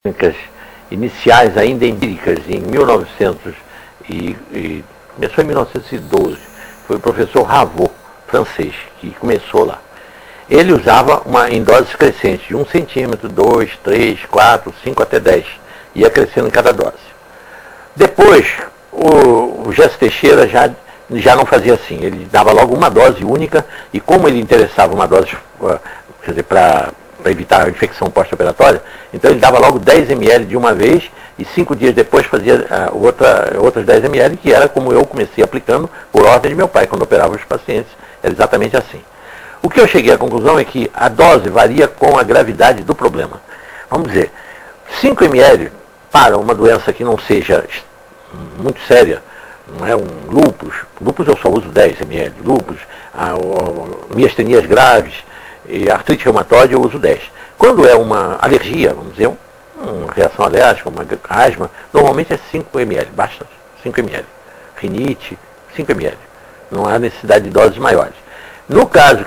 técnicas iniciais ainda empíricas em 1900 e começou em 1912. Foi o professor Ravoux, francês, que começou lá. Ele usava em doses crescentes, de 1 centímetro, 2, 3, 4, 5 até 10. Ia crescendo em cada dose. Depois, o Gesso Teixeira já não fazia assim. Ele dava logo uma dose única, e como ele interessava uma dose, quer dizer, para evitar a infecção pós-operatória, então ele dava logo 10 ml de uma vez, e 5 dias depois fazia outras 10 ml, que era como eu comecei aplicando por ordem de meu pai, quando operava os pacientes. Era exatamente assim. O que eu cheguei à conclusão é que a dose varia com a gravidade do problema. Vamos dizer, 5 ml para uma doença que não seja muito séria, não é um lúpus. Lúpus eu só uso 10 ml. Lúpus, miastenias graves e artrite reumatoide eu uso 10. Quando é uma alergia, vamos dizer, uma reação alérgica, uma asma, normalmente é 5 ml, basta 5 ml. Rinite, 5 ml. Não há necessidade de doses maiores. No casos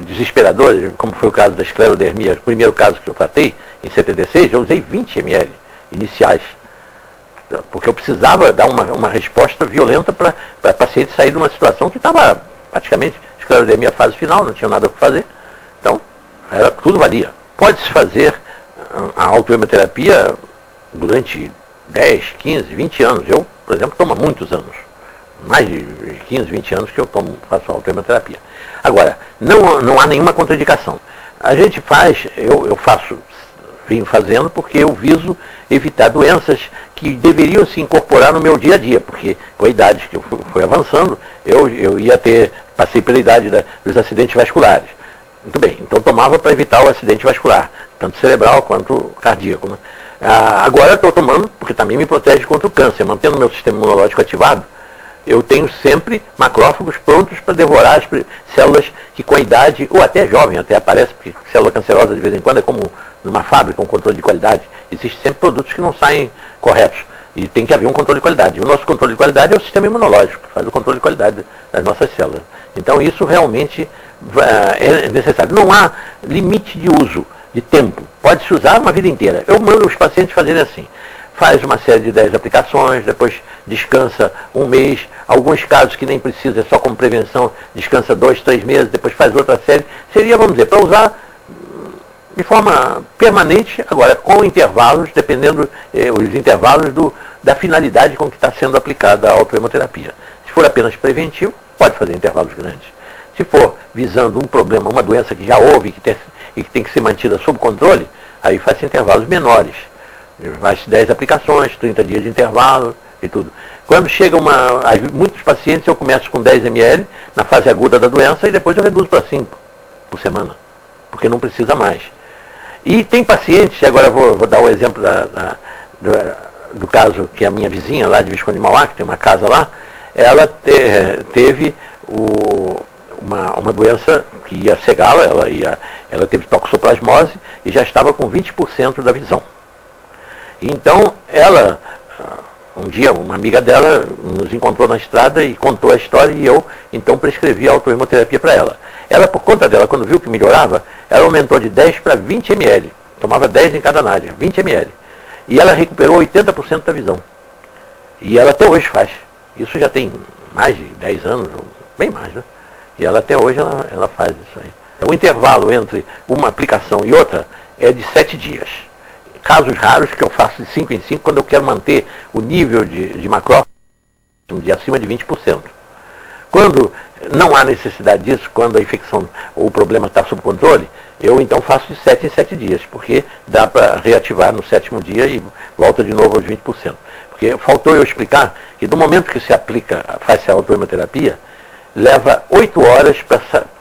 desesperadores, como foi o caso da esclerodermia, o primeiro caso que eu tratei, em 76, eu usei 20 ml iniciais, porque eu precisava dar uma resposta violenta para a paciente sair de uma situação que estava praticamente esclerodermia fase final, não tinha nada o que fazer. Então, tudo valia. Pode-se fazer a autohemoterapia durante 10, 15, 20 anos. Eu, por exemplo, tomo há muitos anos. Mais de 15, 20 anos que eu faço autohemoterapia. Agora, não há nenhuma contraindicação. A gente faz, eu vim fazendo porque eu viso evitar doenças que deveriam se incorporar no meu dia a dia, porque com a idade que eu fui avançando, eu passei pela idade dos acidentes vasculares. Muito bem, então tomava para evitar o acidente vascular, tanto cerebral quanto cardíaco. Né? Agora estou tomando porque também me protege contra o câncer, mantendo o meu sistema imunológico ativado. Eu tenho sempre macrófagos prontos para devorar as células que com a idade, ou até jovem, até aparece, porque célula cancerosa de vez em quando é como numa fábrica, um controle de qualidade. Existem sempre produtos que não saem corretos. E tem que haver um controle de qualidade. O nosso controle de qualidade é o sistema imunológico, que faz o controle de qualidade das nossas células. Então isso realmente é necessário. Não há limite de uso, de tempo. Pode-se usar uma vida inteira. Eu mando os pacientes fazerem assim. Faz uma série de 10 aplicações, depois descansa um mês. Alguns casos que nem precisa, é só como prevenção, descansa 2, 3 meses, depois faz outra série. Seria, vamos dizer, para usar de forma permanente, agora com intervalos, dependendo os intervalos da finalidade com que está sendo aplicada a autohemoterapia. Se for apenas preventivo, pode fazer intervalos grandes. Se for visando um problema, uma doença que já houve e que tem que ser mantida sob controle, aí faz intervalos menores. Faz 10 aplicações, 30 dias de intervalo e tudo. Quando chega muitos pacientes, eu começo com 10 ml na fase aguda da doença e depois eu reduzo para 5 por semana, porque não precisa mais. E tem pacientes, agora eu vou dar o exemplo do caso que a minha vizinha lá de Visconde de Mauá, que tem uma casa lá, ela teve uma doença que ia cegá-la, ela teve toxoplasmose e já estava com 20% da visão. Então, um dia, uma amiga dela nos encontrou na estrada e contou a história e eu, então, prescrevi a autohemoterapia para ela. Ela, por conta dela, quando viu que melhorava, ela aumentou de 10 para 20 ml. Tomava 10 em cada nádia, 20 ml. E ela recuperou 80% da visão. E ela até hoje faz. Isso já tem mais de 10 anos, bem mais, né? E ela até hoje ela faz isso aí. Então, o intervalo entre uma aplicação e outra é de 7 dias. Casos raros que eu faço de 5 em 5 quando eu quero manter o nível de macrófago de acima de 20%. Quando não há necessidade disso, quando a infecção ou o problema está sob controle, eu então faço de 7 em 7 dias, porque dá para reativar no 7º dia e volta de novo aos 20%. Porque faltou eu explicar que do momento que se faz a autohemoterapia, leva 8 horas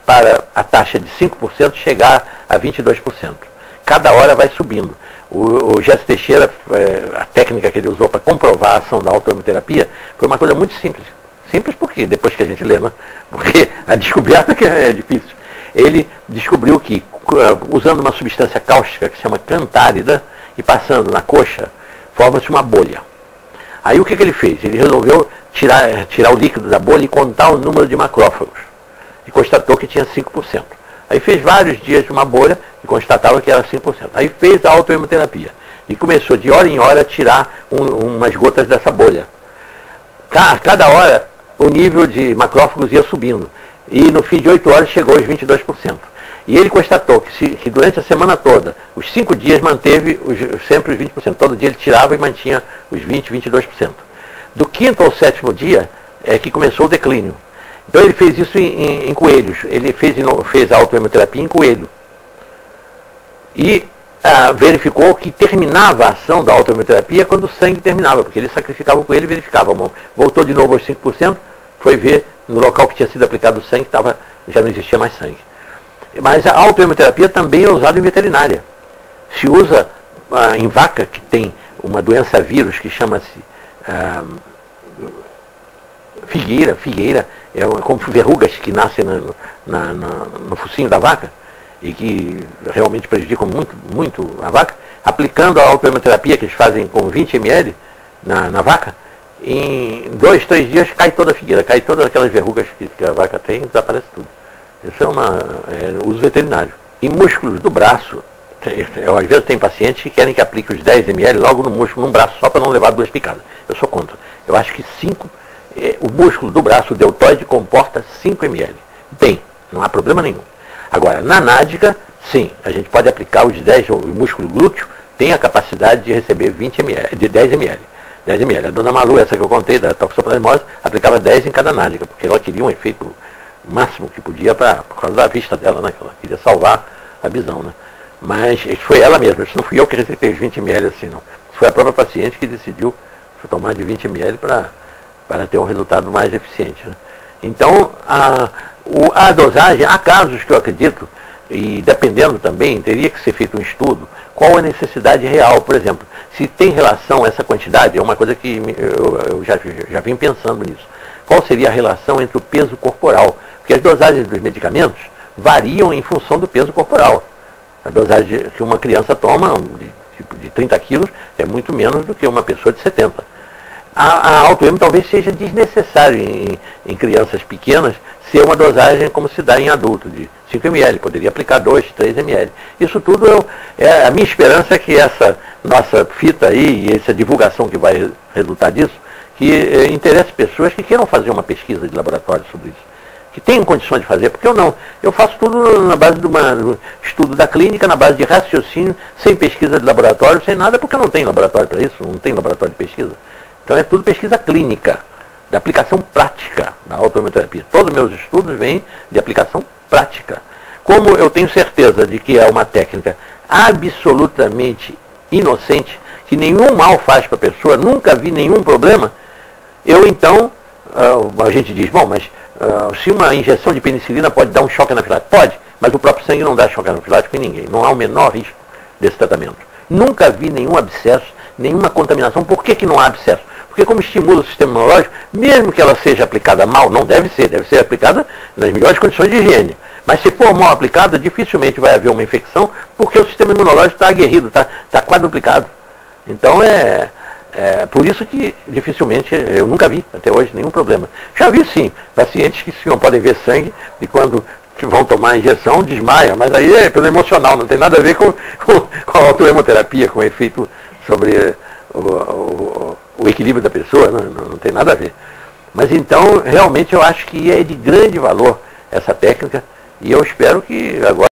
para a taxa de 5% chegar a 22%. Cada hora vai subindo. O Gesso Teixeira, a técnica que ele usou para comprovar a ação da autohemoterapia, foi uma coisa muito simples. Simples porque, depois que a gente lê, né? Porque a descoberta que é difícil. Ele descobriu que, usando uma substância cáustica que se chama cantárida, e passando na coxa, forma-se uma bolha. Aí o que ele fez? Ele resolveu tirar o líquido da bolha e contar o número de macrófagos. E constatou que tinha 5%. Aí fez vários dias de uma bolha e constatava que era 5%. Aí fez a autohemoterapia. e começou de hora em hora a tirar umas gotas dessa bolha. Cada hora o nível de macrófagos ia subindo. E no fim de 8 horas chegou aos 22%. E ele constatou que durante a semana toda, os 5 dias manteve sempre os 20%. Todo dia ele tirava e mantinha os 20%, 22%. Do 5º ao 7º dia é que começou o declínio. Então ele fez isso em coelhos. Ele fez a autohemoterapia em coelho. E verificou que terminava a ação da autohemoterapia quando o sangue terminava, porque ele sacrificava o coelho e verificava. Voltou de novo aos 5%, foi ver no local que tinha sido aplicado o sangue, já não existia mais sangue. Mas a autohemoterapia também é usada em veterinária. Se usa em vaca que tem uma doença vírus que chama-se figueira, como verrugas que nascem no focinho da vaca e que realmente prejudicam muito a vaca, aplicando a autohemoterapia que eles fazem com 20 ml na vaca, em 2, 3 dias cai toda a figueira, cai todas aquelas verrugas que a vaca tem e desaparece tudo. Isso é uso veterinário. E músculos do braço, às vezes tem pacientes que querem que aplique os 10 ml logo no músculo, num braço, só para não levar 2 picadas. Eu sou contra. Eu acho que o músculo do braço, o deltoide, comporta 5 ml. Bem, não há problema nenhum. Agora, na nádica, sim, a gente pode aplicar os 10, o músculo glúteo tem a capacidade de receber 20 ml, de 10 ml. 10 ml. A dona Malu, essa que eu contei, da toxoplasmose, aplicava 10 em cada nádica, porque ela queria um efeito máximo que podia por causa da vista dela, né? Que ela queria salvar a visão, né? Mas foi ela mesma, isso não fui eu que receitei os 20 ml assim, não. Foi a própria paciente que decidiu tomar de 20 ml para ter um resultado mais eficiente, né? Então, a dosagem, há casos que eu acredito, e dependendo também, teria que ser feito um estudo, qual a necessidade real, por exemplo, se tem relação essa quantidade, é uma coisa que eu já vim pensando nisso, qual seria a relação entre o peso corporal, porque as dosagens dos medicamentos variam em função do peso corporal. A dosagem que uma criança toma de 30 quilos é muito menos do que uma pessoa de 70. A autoemo talvez seja desnecessário em crianças pequenas ser uma dosagem como se dá em adulto, de 5 ml, poderia aplicar 2, 3 ml. Isso tudo a minha esperança é que essa nossa fita aí, e essa divulgação que vai resultar disso, que interesse pessoas que queiram fazer uma pesquisa de laboratório sobre isso, que tenham condições de fazer, porque eu não. Eu faço tudo na base do estudo da clínica, na base de raciocínio, sem pesquisa de laboratório, sem nada, porque eu não tenho laboratório para isso, não tenho laboratório de pesquisa. Então é tudo pesquisa clínica, de aplicação prática da autohemoterapia. Todos os meus estudos vêm de aplicação prática. Como eu tenho certeza de que é uma técnica absolutamente inocente, que nenhum mal faz para a pessoa, nunca vi nenhum problema, eu então, a gente diz, bom, mas se uma injeção de penicilina pode dar um choque anafilático? Pode, mas o próprio sangue não dá choque anafilático em ninguém, não há o menor risco desse tratamento. Nunca vi nenhum abscesso, nenhuma contaminação. Por que não há abscesso? Porque como estimula o sistema imunológico, mesmo que ela seja aplicada mal, não deve ser aplicada nas melhores condições de higiene. Mas se for mal aplicada, dificilmente vai haver uma infecção, porque o sistema imunológico está aguerrido, está quadruplicado. Então por isso que dificilmente, eu nunca vi até hoje nenhum problema. Já vi sim, pacientes que não podem ver sangue e quando vão tomar a injeção desmaia, mas aí é pelo emocional, não tem nada a ver com a autohemoterapia, com o efeito sobre o equilíbrio da pessoa, não tem nada a ver. Mas então, realmente eu acho que é de grande valor essa técnica e eu espero que agora